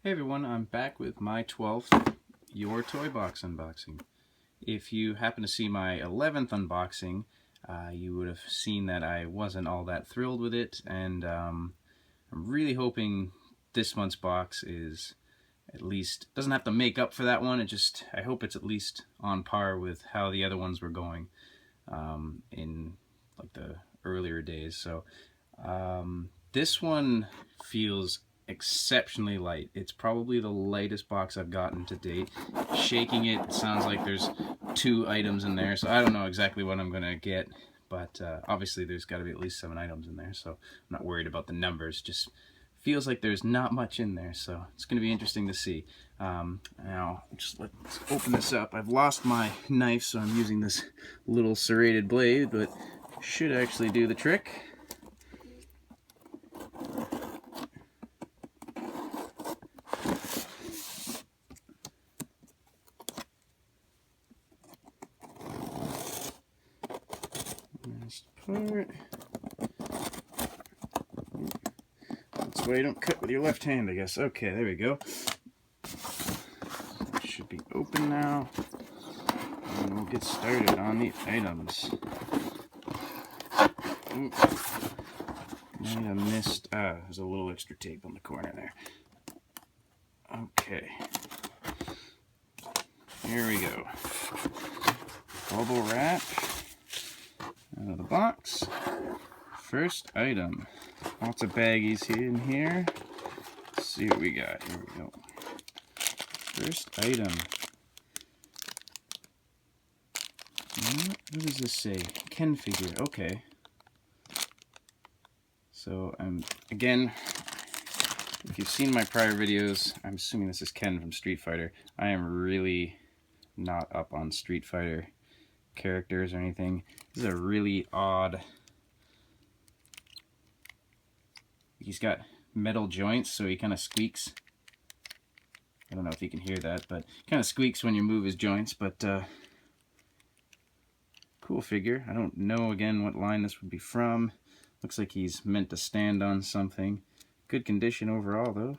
Hey everyone, I'm back with my 12th Your Toy Box unboxing. If you happen to see my 11th unboxing, you would have seen that I wasn't all that thrilled with it, and I'm really hoping this month's box is at least, doesn't have to make up for that one, I hope it's at least on par with how the other ones were going in like the earlier days. So this one feels exceptionally light. It's probably the lightest box I've gotten to date. Shaking it, it sounds like there's 2 items in there, so I don't know exactly what I'm gonna get, but obviously there's got to be at least 7 items in there, so I'm not worried about the numbers. Just feels like there's not much in there, so it's going to be interesting to see. Now, let's open this up. I've lost my knife, so I'm using this little serrated blade, but should actually do the trick. Part. That's why you don't cut with your left hand, I guess. Okay, there we go. It should be open now, and we'll get started on the items. Might have missed. There's a little extra tape on the corner there. Okay. Here we go. Bubble wrap out of the box. First item. Lots of baggies here in here. Let's see what we got. Here we go. First item. What does this say? Ken figure. Okay. So again, if you've seen my prior videos, I'm assuming this is Ken from Street Fighter. I am really not up on Street Fighter characters or anything. This is a really odd. He's got metal joints, so he kind of squeaks. I don't know if you can hear that, but kind of squeaks when you move his joints. But cool figure. I don't know again what line this would be from. Looks like he's meant to stand on something. Good condition overall, though.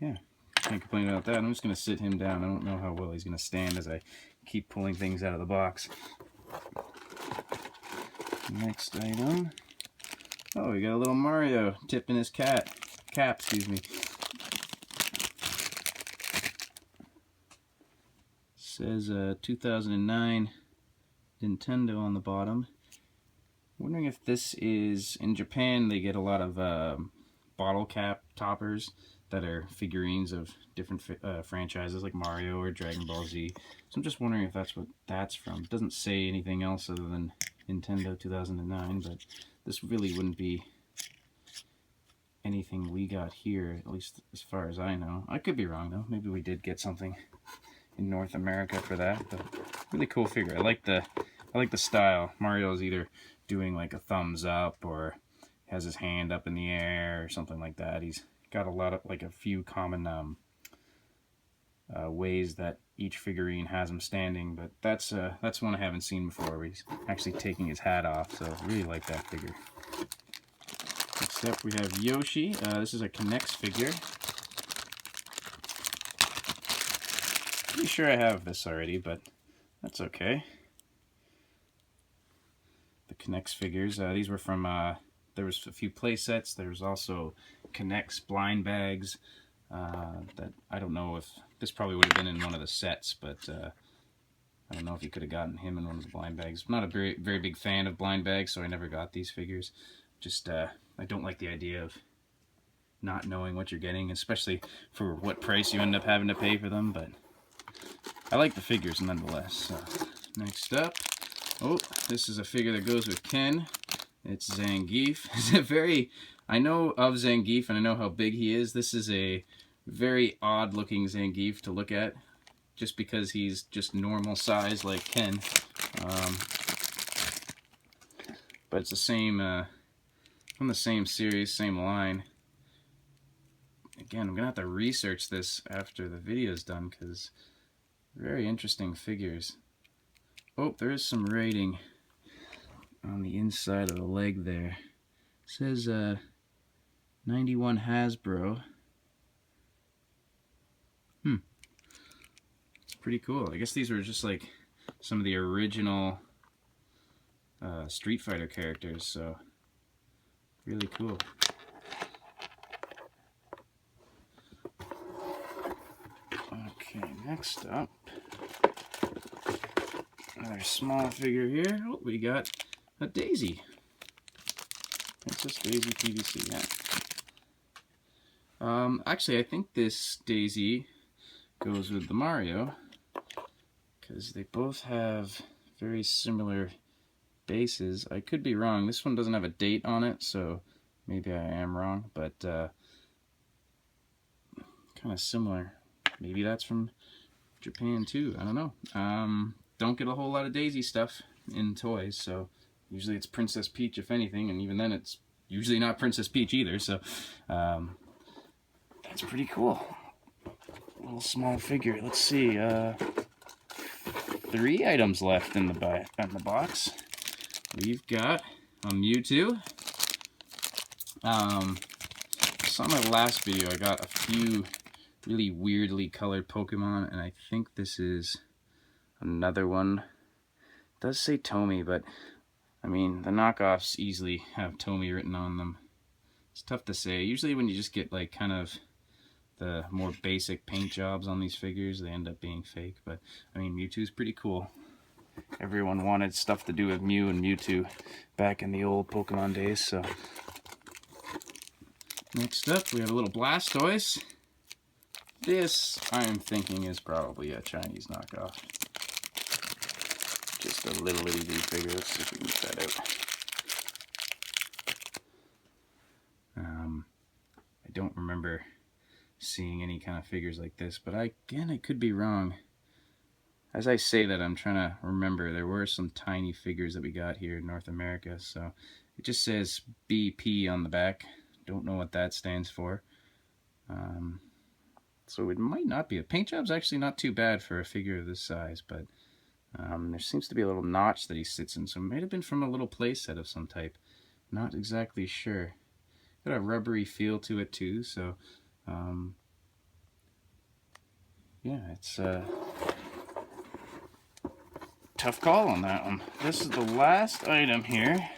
Yeah, can't complain about that. I'm just going to sit him down. I don't know how well he's going to stand as I keep pulling things out of the box. Next item. Oh, we got a little Mario tipping his cap, excuse me. Says 2009 Nintendo on the bottom. Wondering if this is, in Japan they get a lot of bottle cap toppers that are figurines of different franchises like Mario or Dragon Ball Z. So I'm just wondering if that's what that's from. It doesn't say anything else other than Nintendo 2009, but this really wouldn't be anything we got here, at least as far as I know. I could be wrong though. Maybe we did get something in North America for that, but really cool figure. I like the style. Mario's either doing like a thumbs up or has his hand up in the air or something like that. He's got a few common ways that each figurine has him standing, but that's one I haven't seen before where he's actually taking his hat off, so I really like that figure. Next up we have Yoshi. This is a K'NEX figure. Pretty sure I have this already, but that's okay. The K'NEX figures, these were from, there was a few play sets. There's also K'NEX blind bags that I don't know if, this probably would have been in one of the sets, but I don't know if you could have gotten him in one of the blind bags. I'm not a very big fan of blind bags, so I never got these figures. Just, I don't like the idea of not knowing what you're getting, especially for what price you end up having to pay for them, but I like the figures nonetheless. So, next up, oh, this is a figure that goes with Ken. It's Zangief. It's a very, I know of Zangief and I know how big he is. This is a very odd looking Zangief to look at, just because he's just normal size like Ken. But it's the same, from the same series, same line. Again, I'm gonna have to research this after the video's done because very interesting figures. Oh, there is some rating on the inside of the leg there. It says 91 Hasbro. It's pretty cool. I guess these were just like some of the original Street Fighter characters, so really cool. Okay, next up, another small figure here. Oh, we got a Daisy. Princess Daisy PVC, yeah. Actually, I think this Daisy goes with the Mario, because they both have very similar bases. I could be wrong. This one doesn't have a date on it, so maybe I am wrong, but kind of similar. Maybe that's from Japan too. I don't know. Don't get a whole lot of Daisy stuff in toys, so usually it's Princess Peach if anything, and even then it's usually not Princess Peach either, so that's pretty cool. Little small figure. Let's see. 3 items left in the box. We've got a Mewtwo. Saw my last video, I got a few really weirdly colored Pokemon, and I think this is another one. It does say Tomy, but I mean, the knockoffs easily have Tomy written on them. It's tough to say. Usually when you just get like kind of the more basic paint jobs on these figures, they end up being fake, but I mean, Mewtwo's pretty cool. Everyone wanted stuff to do with Mew and Mewtwo back in the old Pokemon days, so. Next up, we have a little Blastoise. This, I'm thinking, is probably a Chinese knockoff. Just a little itty bitty figure. Let's see if we can get that out. I don't remember seeing any kind of figures like this, but I could be wrong. As I say that, I'm trying to remember, there were some tiny figures that we got here in North America, so it just says BP on the back. Don't know what that stands for. So it might not be. The paint job's actually not too bad for a figure of this size, but there seems to be a little notch that he sits in, so it might have been from a little playset of some type. Not exactly sure. Got a rubbery feel to it too, so yeah, it's tough call on that one. This is the last item here.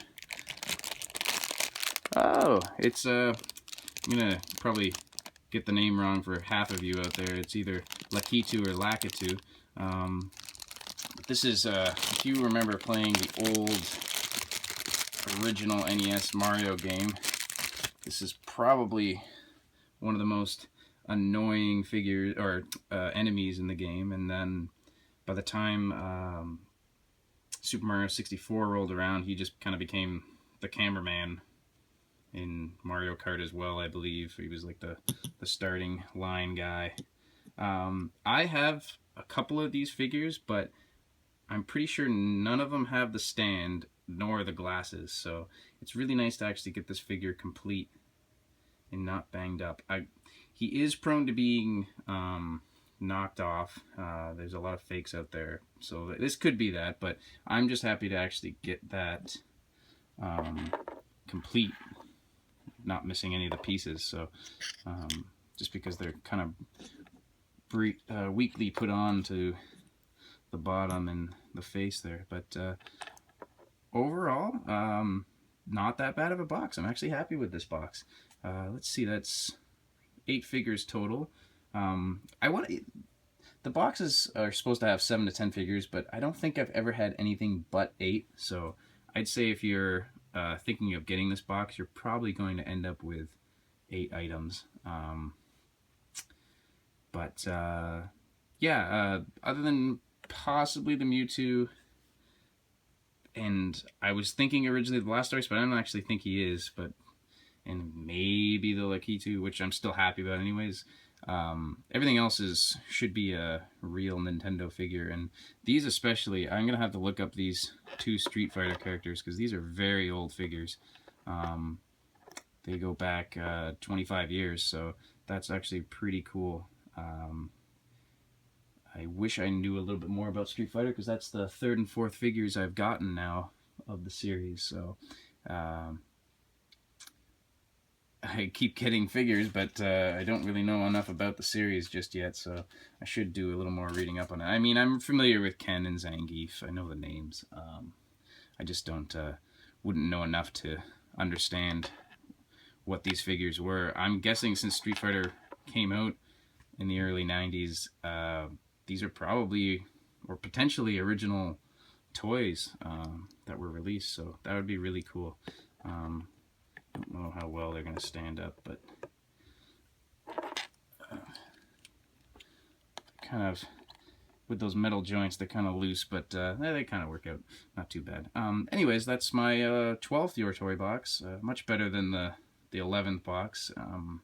Oh, it's I'm gonna probably get the name wrong for half of you out there. It's either Lakitu or Lakitu. This is, if you remember playing the old original NES Mario game, this is probably one of the most annoying figures or enemies in the game. And then by the time Super Mario 64 rolled around, he just kind of became the cameraman in Mario Kart as well, I believe. He was like the starting line guy. I have a couple of these figures, but I'm pretty sure none of them have the stand nor the glasses, so it's really nice to actually get this figure complete and not banged up. He is prone to being knocked off. There's a lot of fakes out there, so this could be that, but I'm just happy to actually get that complete, not missing any of the pieces. So just because they're kind of weakly put on to the bottom and the face there, but overall not that bad of a box. I'm actually happy with this box. Let's see, that's 8 figures total. The boxes are supposed to have 7 to 10 figures, but I don't think I've ever had anything but 8, so I'd say if you're thinking of getting this box, you're probably going to end up with 8 items. Yeah, other than possibly the Mewtwo, and I was thinking originally the Blastoise, but I don't actually think he is, and maybe the Lakitu, which I'm still happy about anyways. Everything else should be a real Nintendo figure, and these especially, I'm gonna have to look up these 2 Street Fighter characters because these are very old figures. They go back 25 years, so that's actually pretty cool. I wish I knew a little bit more about Street Fighter because that's the 3rd and 4th figures I've gotten now of the series. So I keep getting figures, but I don't really know enough about the series just yet, so I should do a little more reading up on it. I mean, I'm familiar with Ken and Zangief. I know the names. I just wouldn't know enough to understand what these figures were. I'm guessing since Street Fighter came out in the early 90s, these are probably or potentially original toys that were released, so that would be really cool. I don't know how well they're going to stand up, but kind of with those metal joints, they're kind of loose, but they kind of work out not too bad. Anyways, that's my 12th Your Toy box. Much better than the 11th box. I'm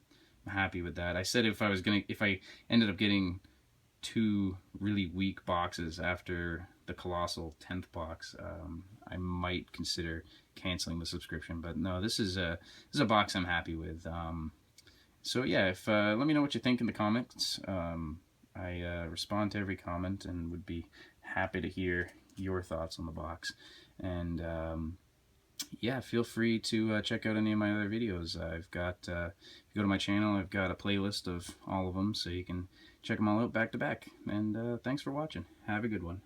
happy with that. I said if I ended up getting 2 really weak boxes after the colossal 10th box, I might consider canceling the subscription. But no, this is a box I'm happy with. So yeah, let me know what you think in the comments. I respond to every comment and would be happy to hear your thoughts on the box. And yeah, feel free to check out any of my other videos. I've got, if you go to my channel, I've got a playlist of all of them, so you can check them all out back to back. And thanks for watching. Have a good one.